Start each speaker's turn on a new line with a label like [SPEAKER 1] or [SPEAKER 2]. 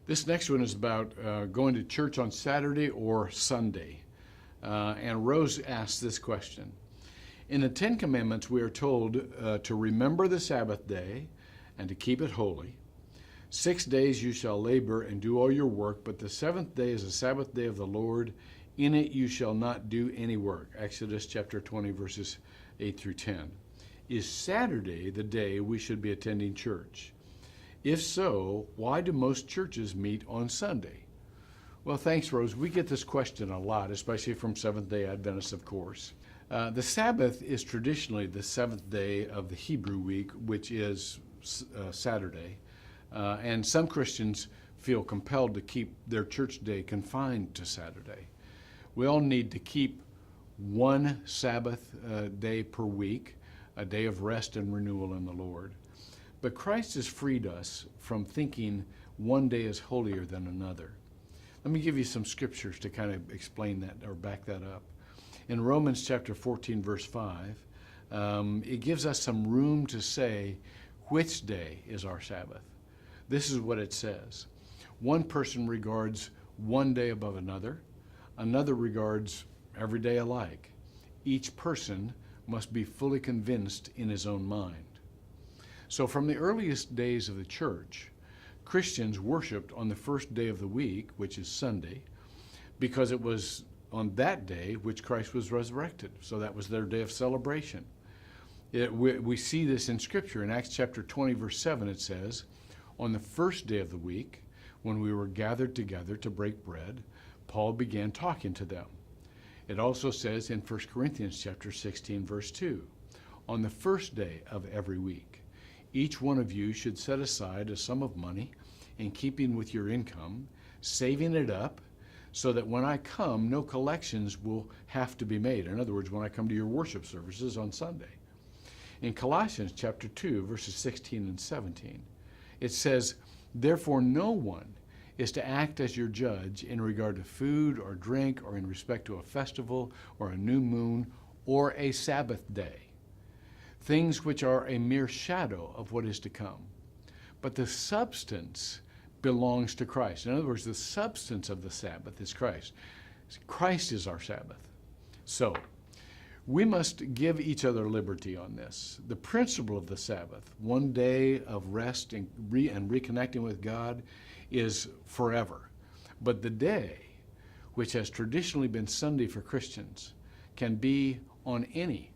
[SPEAKER 1] This next one is about going to church on Saturday or Sunday. And Rose asked this question. In the Ten Commandments, we are told to remember the Sabbath day and to keep it holy. 6 days you shall labor and do all your work, but the seventh day is the Sabbath day of the Lord. In it you shall not do any work. Exodus chapter 20, verses 8 through 10. Is Saturday the day we should be attending church? If so, why do most churches meet on Sunday? Well, thanks, Rose. We get this question a lot, especially from Seventh-day Adventists, of course. The Sabbath is traditionally the seventh day of the Hebrew week, which is Saturday. And some Christians feel compelled to keep their church day confined to Saturday. We all need to keep one Sabbath day per week, a day of rest and renewal in the Lord. But Christ has freed us from thinking one day is holier than another. Let me give you some scriptures to kind of explain that or back that up. In Romans chapter 14, verse 5, it gives us some room to say which day is our Sabbath. This is what it says. One person regards one day above another. Another regards every day alike. Each person must be fully convinced in his own mind. So from the earliest days of the church, Christians worshiped on the first day of the week, which is Sunday, because it was on that day which Christ was resurrected. So that was their day of celebration. We see this in Scripture. In Acts chapter 20, verse 7, it says, on the first day of the week, when we were gathered together to break bread, Paul began talking to them. It also says in 1 Corinthians chapter 16, verse 2, on the first day of every week, each one of you should set aside a sum of money in keeping with your income, saving it up, so that when I come, no collections will have to be made. In other words, when I come to your worship services on Sunday. In Colossians chapter 2, verses 16 and 17, it says, therefore no one is to act as your judge in regard to food or drink or in respect to a festival or a new moon or a Sabbath day, things which are a mere shadow of what is to come. But the substance belongs to Christ. In other words, the substance of the Sabbath is Christ. Christ is our Sabbath. So we must give each other liberty on this. The principle of the Sabbath, one day of rest and reconnecting with God, is forever. But the day, which has traditionally been Sunday for Christians, can be on any